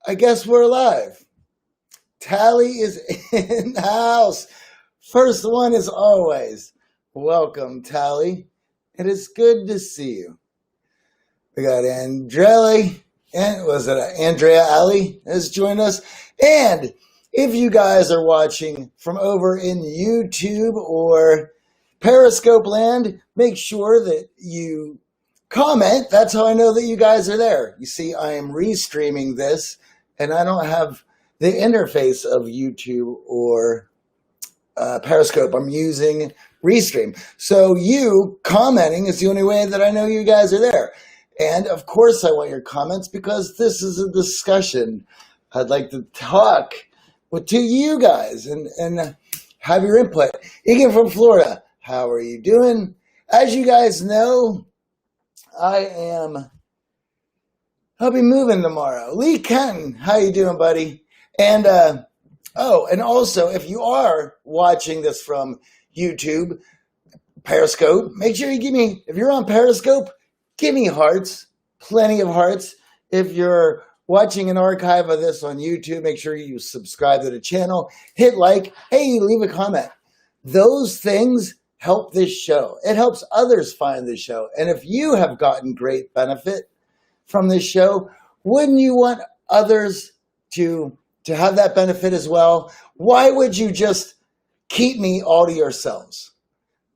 I guess we're live. Tally is in the house. First one is always. Welcome, Tally. It is good to see you. We got Andrea Ali has joined us. And if you guys are watching from over in YouTube or Periscope land, make sure that you comment. That's how I know that you guys are there. You see, I am restreaming this, and I don't have the interface of YouTube or Periscope. I'm using Restream. So you commenting is the only way that I know you guys are there. And of course I want your comments because this is a discussion. I'd like to talk to you guys and have your input. Egan from Florida, how are you doing? As you guys know, I'll be moving tomorrow. Lee Kenton, how you doing, buddy? And and also, if you are watching this from YouTube, Periscope, make sure you give me, if you're on Periscope, give me hearts, plenty of hearts. If you're watching an archive of this on YouTube, make sure you subscribe to the channel, hit like, hey, leave a comment. Those things help this show. It helps others find this show. And if you have gotten great benefit from this show, wouldn't you want others to have that benefit as well? Why would you just keep me all to yourselves?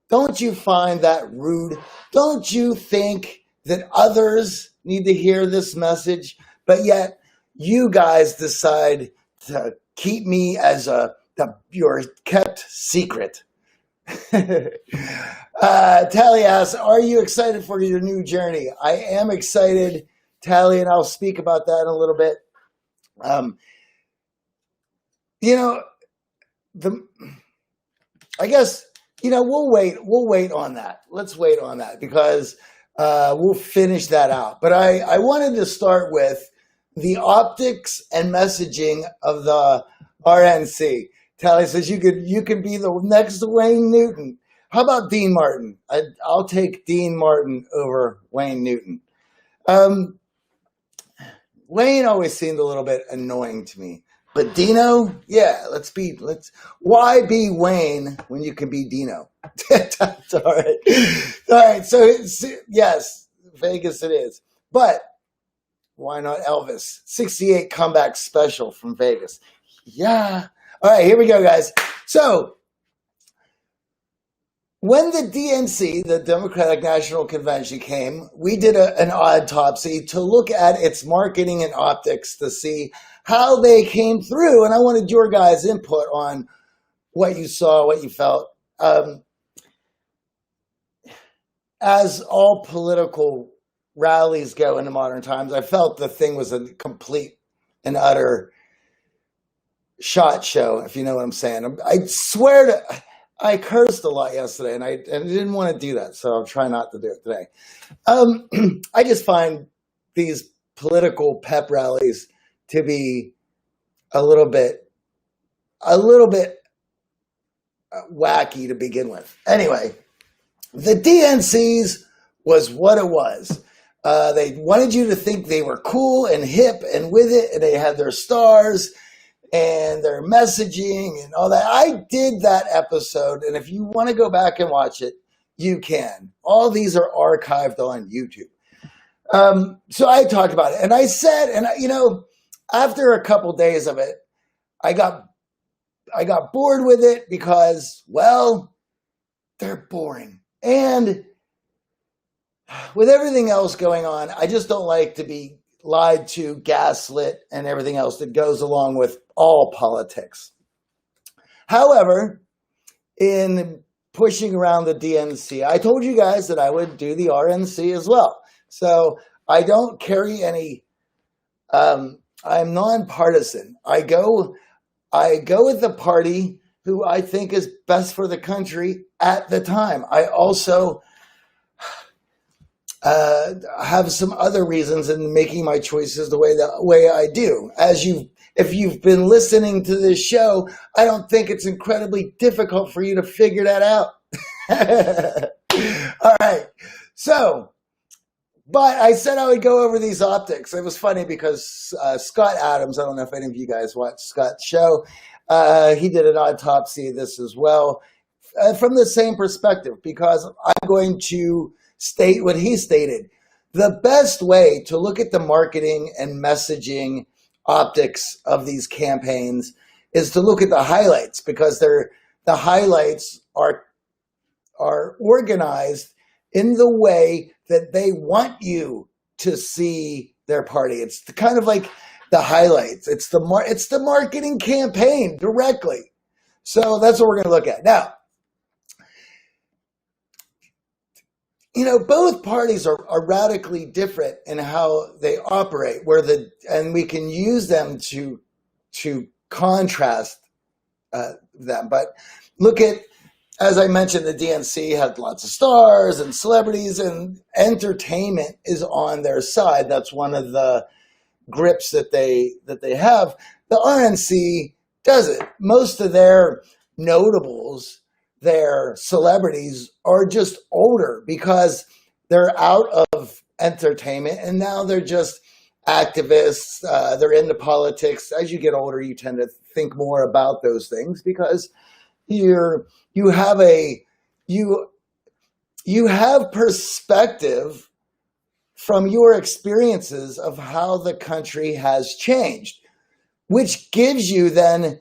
Don't you find that rude? Don't you think that others need to hear this message, but yet you guys decide to keep me as your kept secret? Tally asks, are you excited for your new journey? I am excited, Tally, and I'll speak about that in a little bit. I guess, we'll wait on that. Let's wait on that because we'll finish that out. But I wanted to start with the optics and messaging of the RNC. Tally says you could be the next Wayne Newton. How about Dean Martin? I'll take Dean Martin over Wayne Newton. Wayne always seemed a little bit annoying to me. But Dino, yeah, why be Wayne when you can be Dino? That's all right. All right, so yes, Vegas it is. But why not Elvis? 68 comeback special from Vegas. Yeah. All right, here we go, guys. So when the DNC, the Democratic National Convention, came, we did an autopsy to look at its marketing and optics to see how they came through. And I wanted your guys' input on what you saw, what you felt. As all political rallies go into modern times, I felt the thing was a complete and utter shot show, if you know what I'm saying. I swear I cursed a lot yesterday, and I didn't want to do that, so I'll try not to do it today. I just find these political pep rallies to be a little bit wacky to begin with. Anyway, the DNCs was what it was. They wanted you to think they were cool and hip and with it, and they had their stars and their messaging and all that. I did that episode, and if you want to go back and watch it, you can. All these are archived on YouTube. So I talked about it, and I said, and after a couple days of it, I got bored with it because, well, they're boring. And with everything else going on, I just don't like to be lied to, gaslit, and everything else that goes along with all politics. However, in pushing around the DNC, I told you guys that I would do the RNC as well. So I don't carry any, I'm nonpartisan. I go with the party who I think is best for the country at the time. I also have some other reasons in making my choices the way I do. If you've been listening to this show, I don't think it's incredibly difficult for you to figure that out. All right. So But I said I would go over these optics. It was funny because Scott Adams, I don't know if any of you guys watched Scott's show, he did an autopsy of this as well from the same perspective, because I'm going to state what he stated. The best way to look at the marketing and messaging optics of these campaigns is to look at the highlights, because the highlights are organized in the way that they want you to see their party. It's kind of like the highlights. It's the marketing campaign directly. So that's what we're going to look at. Now, both parties are radically different in how they operate, and we can use them to contrast them. But look at, as I mentioned, the DNC had lots of stars and celebrities, and entertainment is on their side. That's one of the grips that they have. The RNC doesn't. Most of their notables, their celebrities, are just older because they're out of entertainment and now they're just activists. They're into politics. As you get older, you tend to think more about those things because you have perspective from your experiences of how the country has changed, which gives you then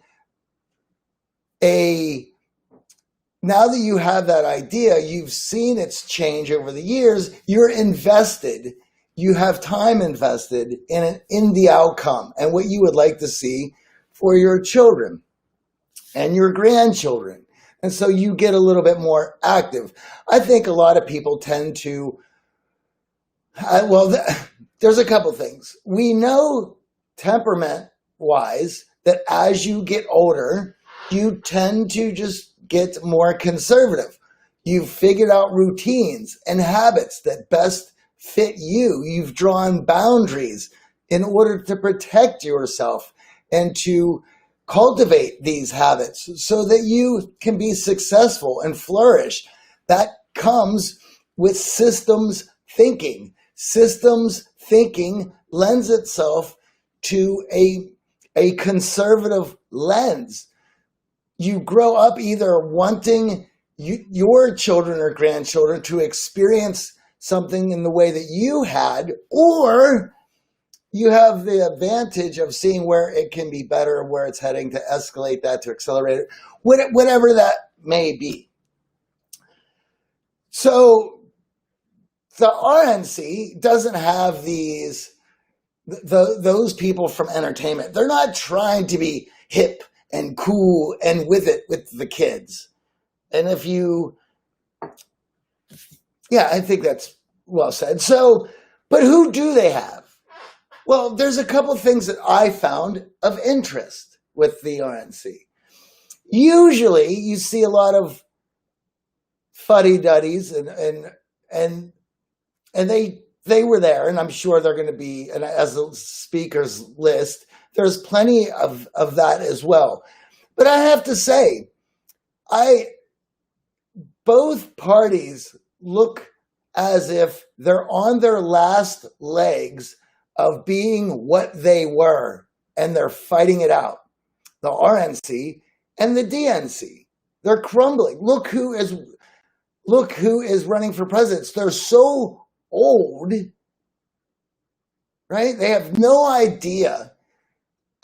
now that you have that idea, you've seen its change over the years, you're invested, you have time invested in the outcome and what you would like to see for your children and your grandchildren. And so you get a little bit more active. I think a lot of people tend to, there's a couple things. We know temperament-wise that as you get older, you tend to just get more conservative. You've figured out routines and habits that best fit you. You've drawn boundaries in order to protect yourself and to cultivate these habits so that you can be successful and flourish. That comes with systems thinking. Systems thinking lends itself to a conservative lens. You grow up either wanting your children or grandchildren to experience something in the way that you had, or you have the advantage of seeing where it can be better, where it's heading, to escalate that, to accelerate it, whatever that may be. So the RNC doesn't have those people from entertainment. They're not trying to be hip and cool and with the kids. And I think that's well said. So, but who do they have? Well, there's a couple of things that I found of interest with the RNC. Usually you see a lot of fuddy-duddies and they were there, and I'm sure they're going to be, and as a speakers list, there's plenty of that as well. But I have to say, both parties look as if they're on their last legs of being what they were, and they're fighting it out. The RNC and the DNC, they're crumbling. Look who is running for president. They're so old, right? They have no idea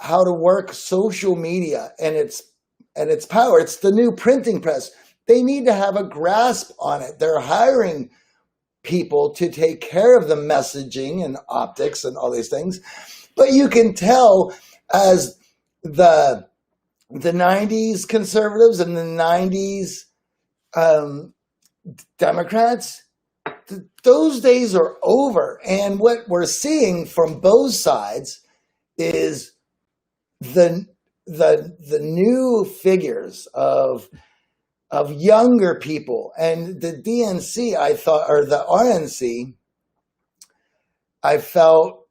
how to work social media and its power. It's the new printing press. They need to have a grasp on it. They're hiring people to take care of the messaging and optics and all these things. But you can tell as the 90s conservatives and the 90s Democrats, those days are over. And what we're seeing from both sides is the new figures of younger people. And the DNC, I thought, or the RNC, I felt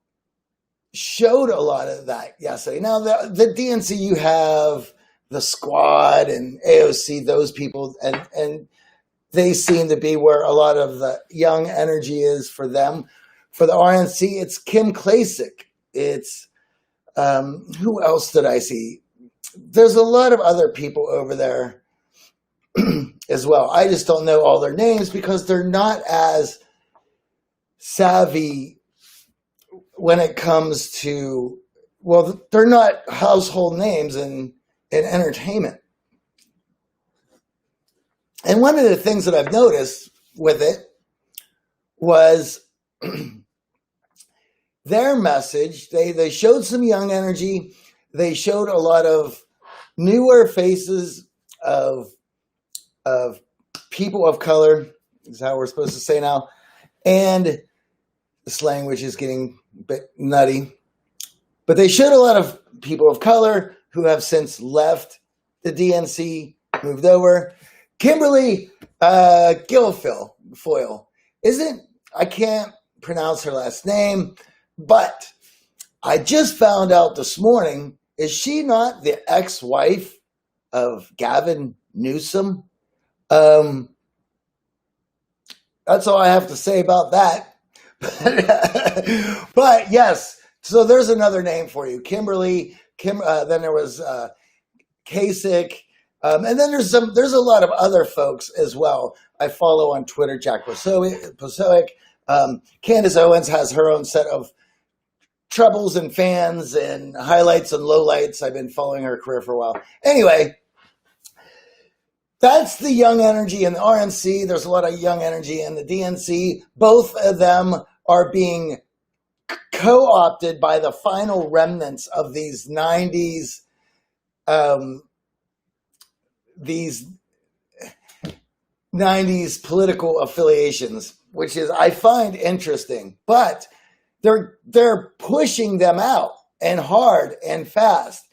showed a lot of that yesterday. Now, the DNC, you have the Squad and AOC, those people, and they seem to be where a lot of the young energy is for them. For the RNC, it's Kim Klasick. It's who else did I see? There's a lot of other people over there as well. I just don't know all their names because they're not as savvy when it comes to, well, they're not household names in entertainment. And one of the things that I've noticed with it was their message. They showed some young energy. They showed a lot of newer faces of people of color, is how we're supposed to say now. And this language is getting a bit nutty. But they showed a lot of people of color who have since left the DNC, moved over. Kimberly Guilfoyle I can't pronounce her last name, but I just found out this morning, is she not the ex-wife of Gavin Newsom? That's all I have to say about that. But yes, so there's another name for you. Kimberly, then there was Kasich. And then there's a lot of other folks as well. I follow on Twitter, Jack Posoic. Candace Owens has her own set of troubles and fans and highlights and lowlights. I've been following her career for a while. Anyway, that's the young energy in the RNC. There's a lot of young energy in the DNC. Both of them are being co-opted by the final remnants of these 90s political affiliations, which is, I find interesting, but they're pushing them out and hard and fast.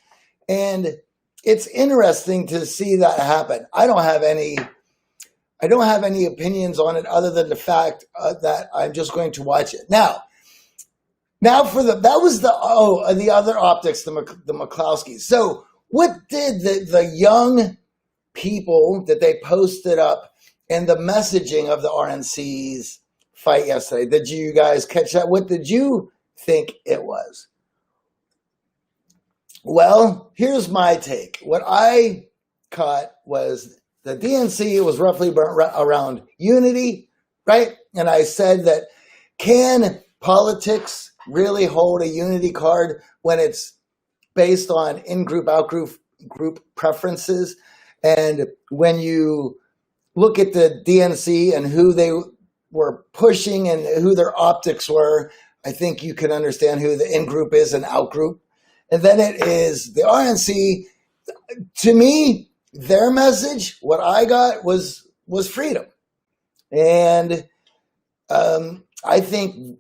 And it's interesting to see that happen. I don't have any opinions on it other than the fact that I'm just going to watch it. Now for the other optics, the McCloskeys. So what did the young people that they posted up and the messaging of the RNC's fight yesterday? Did you guys catch that? What did you think it was? Well, here's my take. What I caught was the DNC was roughly around unity, right? And I said that, can politics really hold a unity card when it's based on in-group, out-group preferences? And when you look at the DNC and who they were pushing and who their optics were, I think you can understand who the in-group is and out-group. And then it is the RNC. To me, their message, what I got was freedom. And I think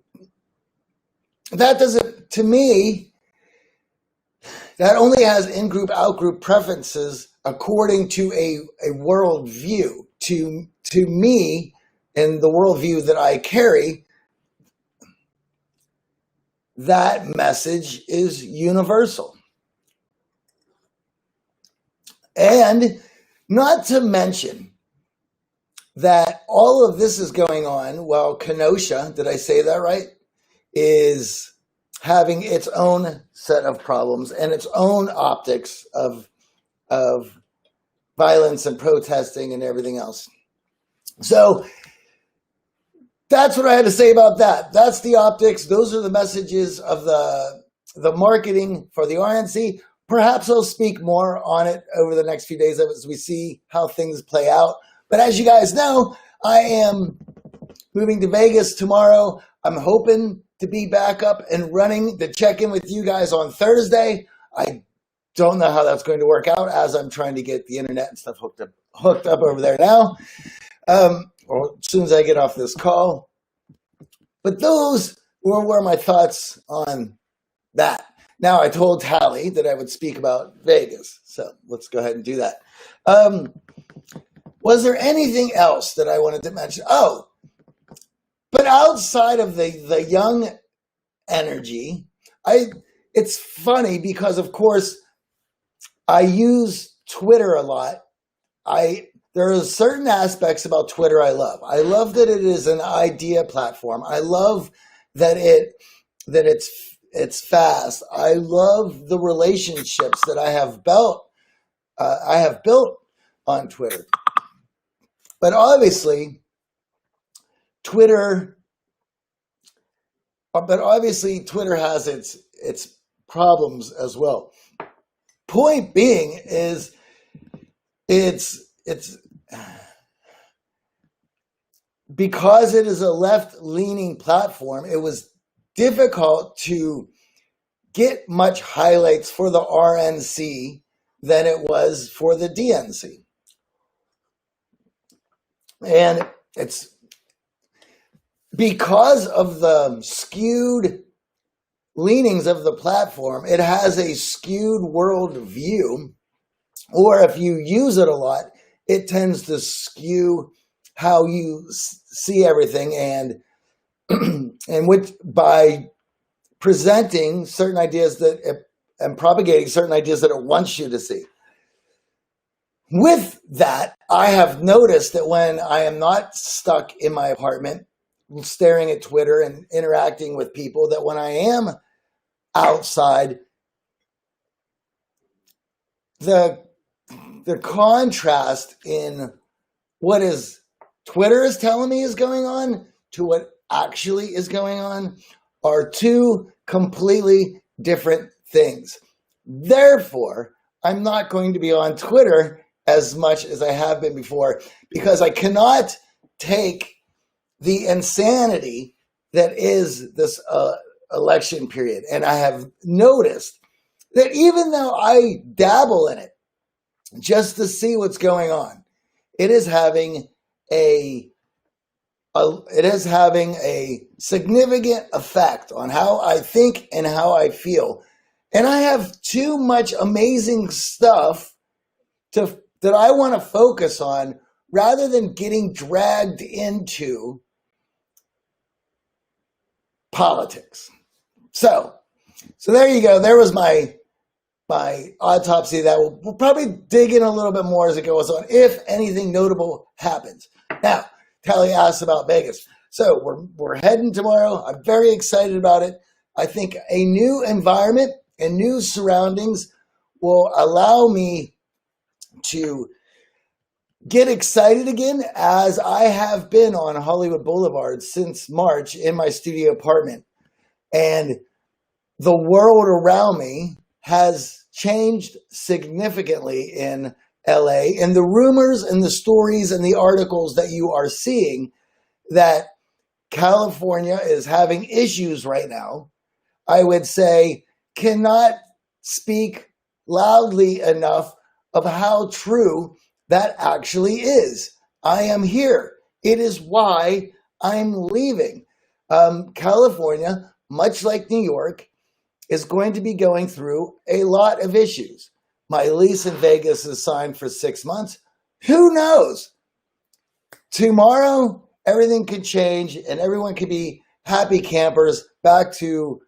that doesn't, to me, that only has in-group, out-group preferences according to a worldview. To me, and the worldview that I carry, that message is universal. And not to mention that all of this is going on while Kenosha, did I say that right, is having its own set of problems and its own optics of violence and protesting and everything else. So that's what I had to say about that. That's the optics. Those are the messages of the marketing for the RNC. Perhaps I'll speak more on it over the next few days as we see how things play out. But as you guys know, I am moving to Vegas tomorrow. I'm hoping to be back up and running to check in with you guys on Thursday. I don't know how that's going to work out as I'm trying to get the internet and stuff hooked up over there now. Or as soon as I get off this call. But those were my thoughts on that. Now, I told Hallie that I would speak about Vegas, so let's go ahead and do that. Was there anything else that I wanted to mention? Oh, but outside of the young energy, it's funny because, of course, I use Twitter a lot. There are certain aspects about Twitter I love. I love that it is an idea platform. I love that it's fast. I love the relationships that I have built. On Twitter, but obviously Twitter has its problems as well. Point being is it's because it is a left-leaning platform, it was difficult to get much highlights for the RNC than it was for the DNC. And it's because of the skewed leanings of the platform, it has a skewed world view, or if you use it a lot, it tends to skew how you see everything, and which by presenting certain ideas and propagating certain ideas that it wants you to see. With that, I have noticed that when I am not stuck in my apartment staring at Twitter and interacting with people, that when I am outside, the contrast in what is Twitter is telling me is going on to what actually is going on are two completely different things. Therefore, I'm not going to be on Twitter as much as I have been before, because I cannot take the insanity that is this election period. And I have noticed that even though I dabble in it just to see what's going on, it is having a significant effect on how I think and how I feel. And I have too much amazing stuff that I want to focus on rather than getting dragged into politics. So there you go. There was my autopsy. That we'll probably dig in a little bit more as it goes on, if anything notable happens. Now, Tally asked about Vegas. So we're heading tomorrow. I'm very excited about it. I think a new environment and new surroundings will allow me to get excited again, as I have been on Hollywood Boulevard since March in my studio apartment. And the world around me has changed significantly in LA. And the rumors and the stories and the articles that you are seeing that California is having issues right now, I would say cannot speak loudly enough of how true that actually is. I am here. It is why I'm leaving. California, much like New York, is going to be going through a lot of issues. My lease in Vegas is signed for 6 months. Who knows? Tomorrow, everything could change and everyone could be happy campers back to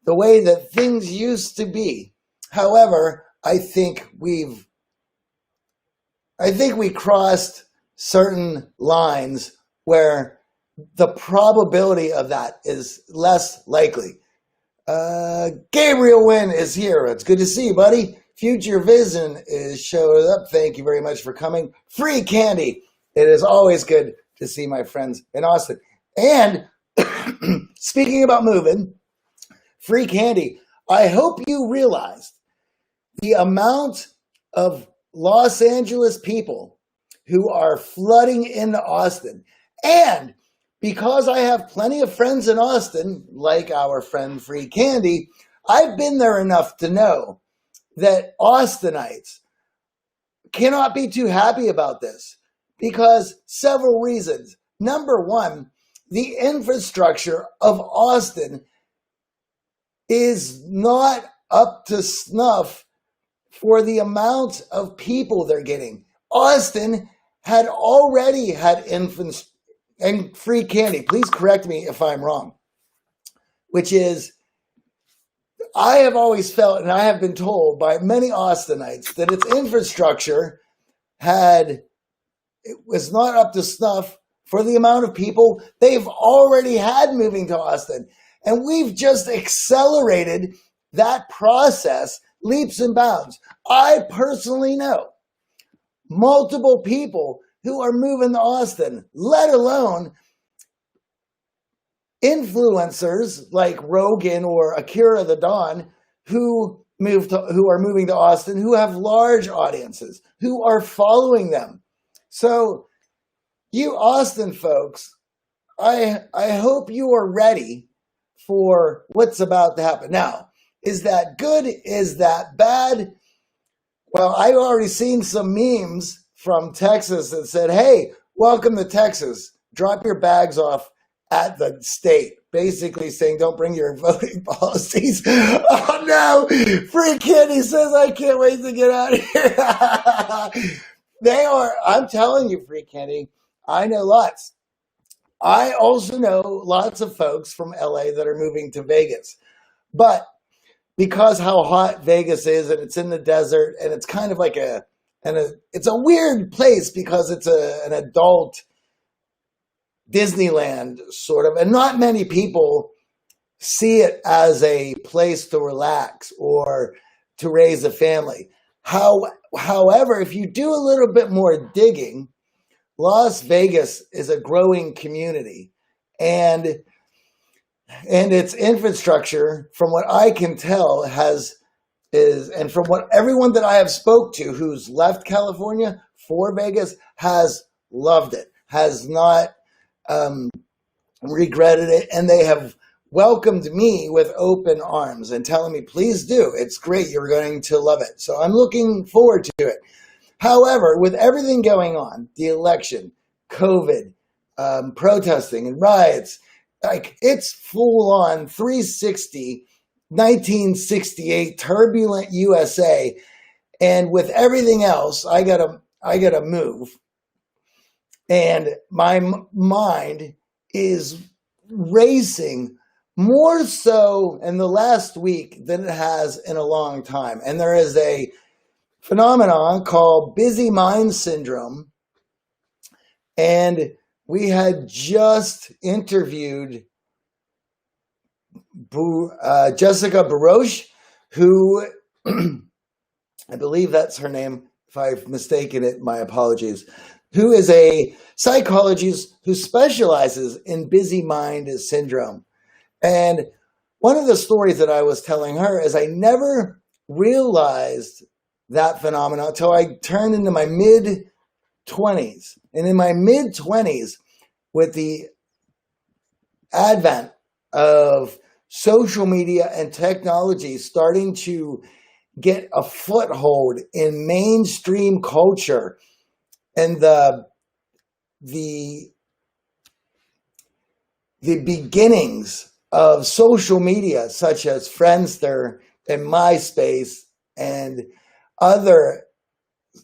the way that things used to be. However, I think we crossed certain lines where the probability of that is less likely. Gabriel Wynn is here. It's good to see you, buddy. Future Vision is showed up. Thank you very much for coming. Free Candy. It is always good to see my friends in Austin. And speaking about moving, Free Candy, I hope you realized the amount of Los Angeles people who are flooding into Austin. And because I have plenty of friends in Austin, like our friend Free Candy, I've been there enough to know that Austinites cannot be too happy about this, because several reasons. Number one, the infrastructure of Austin is not up to snuff for the amount of people they're getting. Austin had already had infants, and Free Candy, please correct me if I'm wrong, which is, I have always felt, and I have been told by many Austinites, that its infrastructure was not up to snuff for the amount of people they've already had moving to Austin. And we've just accelerated that process leaps and bounds. I personally know multiple people who are moving to Austin, let alone influencers like Rogan or Akira the Don who are moving to Austin, who have large audiences, who are following them. So you Austin folks, I hope you are ready for what's about to happen. Now, is that good? Is that bad? Well, I've already seen some memes from Texas that said, hey, welcome to Texas. Drop your bags off at the state. Basically saying, don't bring your voting policies. Oh no, Free Kitty says, I can't wait to get out of here. They are, I'm telling you, Free Kitty, I know lots. I also know lots of folks from LA that are moving to Vegas. But because how hot Vegas is, and it's in the desert, and it's kind of like it's a weird place because it's an adult Disneyland sort of, and not many people see it as a place to relax or to raise a family. However, if you do a little bit more digging, Las Vegas is a growing community, and its infrastructure, from what I can tell, and from what everyone that I have spoke to who's left California for Vegas has loved it, has not regretted it, and they have welcomed me with open arms and telling me, please do. It's great. You're going to love it. So I'm looking forward to it. However, with everything going on, the election, COVID, protesting and riots, like it's full on 360, 1968 turbulent USA. And with everything else, I gotta move. And my mind is racing more so in the last week than it has in a long time. And there is a phenomenon called busy mind syndrome. And we had just interviewed Jessica Baroche, who I believe that's her name. If I've mistaken it, my apologies. Who is a psychologist who specializes in busy mind syndrome. And one of the stories that I was telling her is I never realized that phenomenon until I turned into my mid-20s. And in my mid-20s, with the advent of social media and technology starting to get a foothold in mainstream culture, and the beginnings of social media such as Friendster and MySpace and other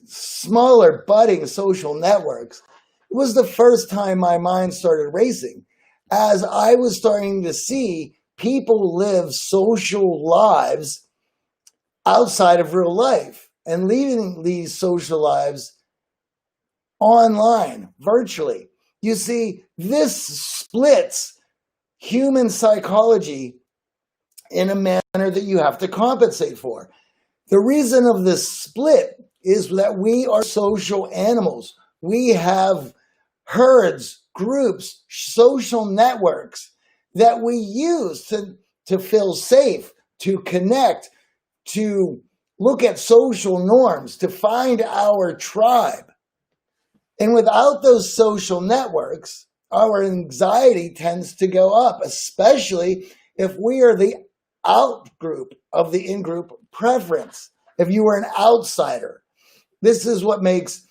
smaller budding social networks, it was the first time my mind started racing as I was starting to see people live social lives outside of real life and leaving these social lives online, virtually. You see, this splits human psychology in a manner that you have to compensate for. The reason of this split is that we are social animals. We have herds, groups, social networks that we use to feel safe, to connect, to look at social norms, to find our tribe. And without those social networks, our anxiety tends to go up, especially if we are the out group of the in-group preference. If you are an outsider, this is what makes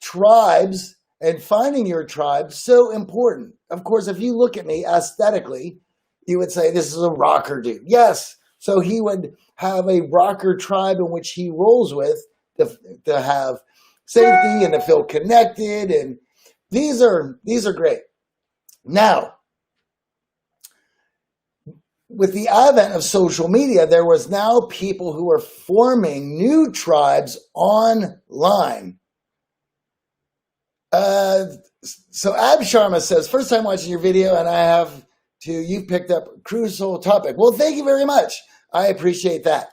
tribes and finding your tribe so important. Of course, if you look at me aesthetically, you would say this is a rocker dude. Yes. So he would have a rocker tribe in which he rolls with to have safety and to feel connected. And these are great. Now, with the advent of social media, there was now people who are forming new tribes online. Uh, so Ab Sharma says, first time watching your video, and you've picked up a crucial topic. Well, thank you very much. I appreciate that.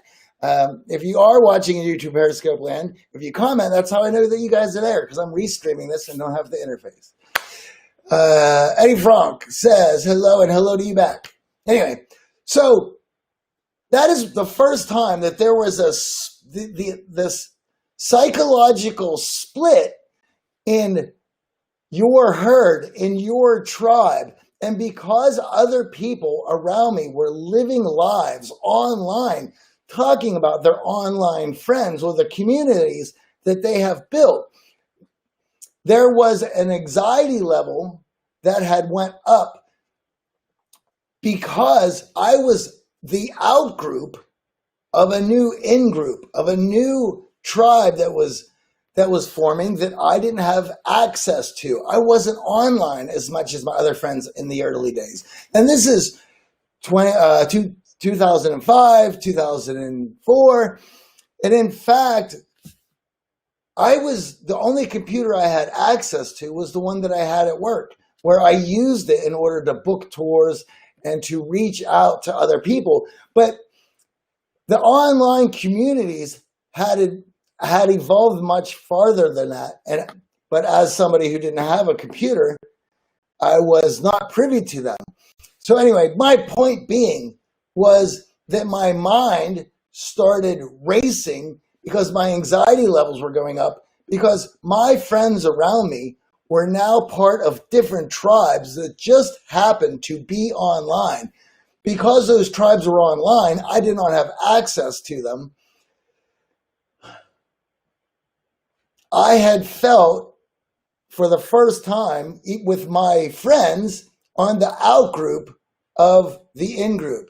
If you are watching in YouTube Periscope land, if you comment, that's how I know that you guys are there, because I'm restreaming this and don't have the interface. Eddie Frank says, hello, and hello to you back. Anyway, so that is the first time that there was this psychological split in your herd, in your tribe. And because other people around me were living lives online, talking about their online friends or the communities that they have built, there was an anxiety level that had went up because I was the out group of a new in group, of a new tribe that was forming that I didn't have access to. I wasn't online as much as my other friends in the early days. And this is 2005, 2004. And in fact, the only computer I had access to was the one that I had at work, where I used it in order to book tours and to reach out to other people. But the online communities had evolved much farther than that. But as somebody who didn't have a computer, I was not privy to them. So anyway, my point being was that my mind started racing because my anxiety levels were going up, because my friends around me were now part of different tribes that just happened to be online. Because those tribes were online, I did not have access to them. I had felt for the first time with my friends on the out group of the in group.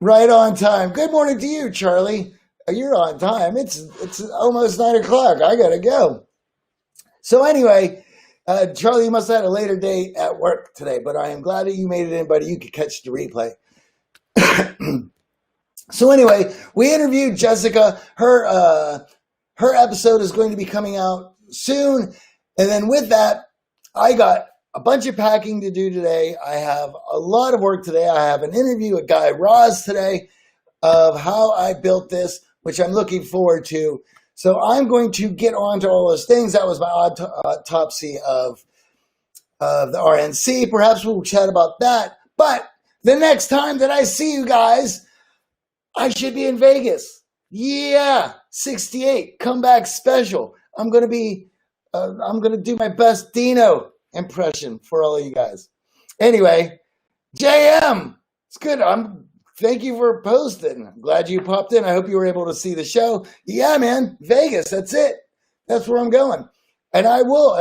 Right on time. Good morning to you, Charlie. You're on time. It's almost 9 o'clock. I gotta go. So anyway, Charlie, you must have had a later date at work today, but I am glad that you made it in, buddy. You could catch the replay. So anyway, we interviewed Jessica. Her episode is going to be coming out soon. And then with that, I got a bunch of packing to do today. I have a lot of work today. I have an interview with Guy Raz today of how I built this, which I'm looking forward to. So I'm going to get on to all those things. That was my autopsy of the RNC. Perhaps we'll chat about that. But the next time that I see you guys, I should be in Vegas. Yeah, 68 comeback special. I'm going to do my best Dino impression for all of you guys. Anyway, JM, it's good. Thank you for posting. I'm glad you popped in. I hope you were able to see the show. Yeah, man, Vegas. That's it. That's where I'm going. And I will,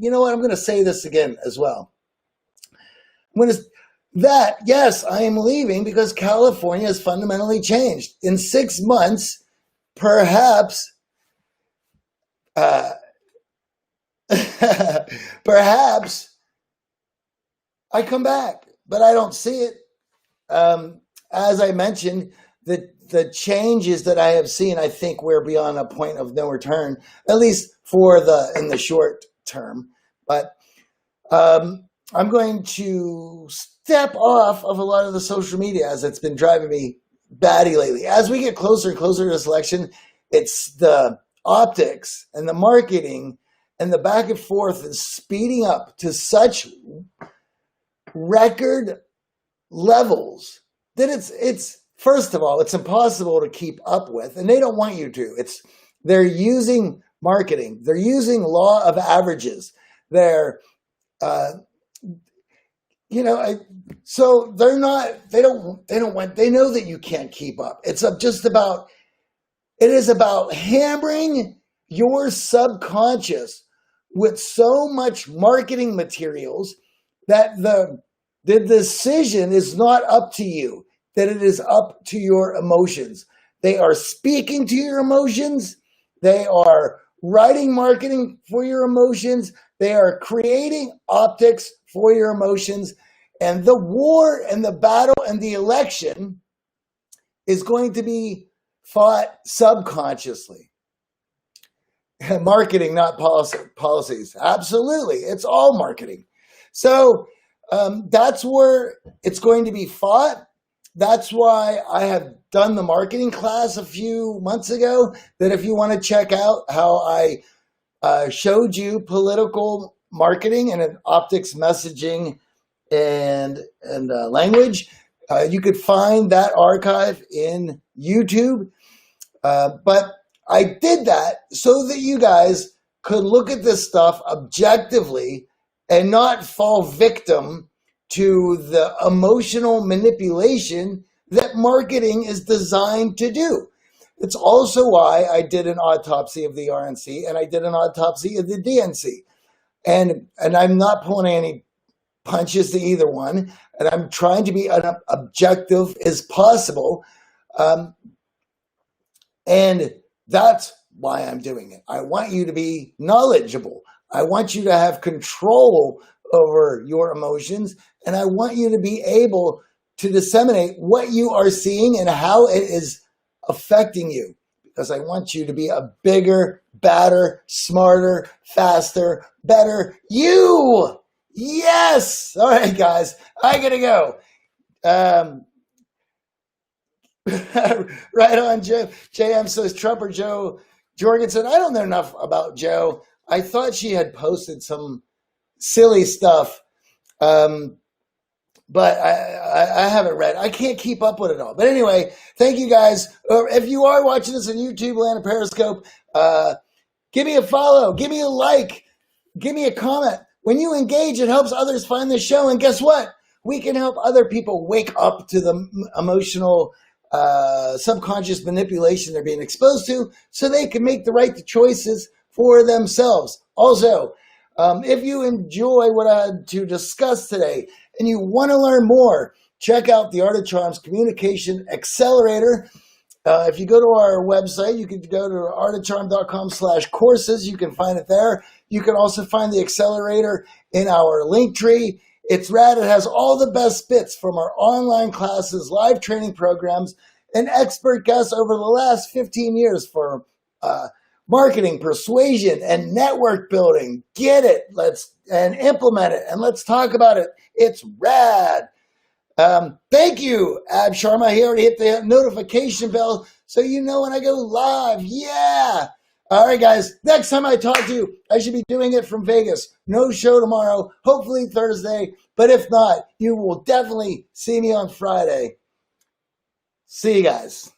you know what? I'm going to say this again as well. Yes, I am leaving because California has fundamentally changed. In 6 months, perhaps perhaps I come back, but I don't see it. As I mentioned, the changes that I have seen, I think we're beyond a point of no return, at least in the short term. But I'm going to step off of a lot of the social media, as it's been driving me batty lately. As we get closer and closer to this election, it's the optics and the marketing and the back and forth is speeding up to such record levels that it's first of all, it's impossible to keep up with, and they don't want you to. They're using marketing. They're using law of averages. They're so they know that you can't keep up. It is about hammering your subconscious with so much marketing materials that the decision is not up to you, that it is up to your emotions. They are speaking to your emotions. They are writing marketing for your emotions. They are creating optics for your emotions. And the war and the battle and the election is going to be fought subconsciously. marketing, not policies. Absolutely. It's all marketing. So that's where it's going to be fought. That's why I have done the marketing class a few months ago, that if you want to check out how I showed you political marketing and an optics messaging and language, you could find that archive in YouTube. But I did that so that you guys could look at this stuff objectively and not fall victim to the emotional manipulation that marketing is designed to do. It's also why I did an autopsy of the RNC and I did an autopsy of the DNC. And I'm not pulling any punches to either one. And I'm trying to be as objective as possible. And that's why I'm doing it. I want you to be knowledgeable. I want you to have control over your emotions. And I want you to be able to disseminate what you are seeing and how it is affecting you. Because I want you to be a bigger, badder, smarter, faster, better you. Yes. All right, guys, I gotta go. Right on, Joe. JM says Trump or Joe Jorgensen. I don't know enough about Joe. I thought she had posted some silly stuff, but I haven't read. I can't keep up with it all. But anyway, thank you guys. If you are watching this on YouTube, Land, and Periscope, give me a follow, give me a like, give me a comment. When you engage, it helps others find the show. And guess what? We can help other people wake up to the emotional subconscious manipulation they're being exposed to, so they can make the right choices for themselves. Also, if you enjoy what I had to discuss today and you want to learn more, check out the Art of Charm's Communication Accelerator. If you go to our website, you can go to artofcharm.com/courses. You can find it there. You can also find the accelerator in our link tree. It's rad. It has all the best bits from our online classes, live training programs, and expert guests over the last 15 years for marketing, persuasion, and network building. Get it. And implement it. And let's talk about it. It's rad. Thank you, Ab Sharma. He already hit the notification bell so you know when I go live. Yeah. All right, guys. Next time I talk to you, I should be doing it from Vegas. No show tomorrow, hopefully Thursday. But if not, you will definitely see me on Friday. See you guys.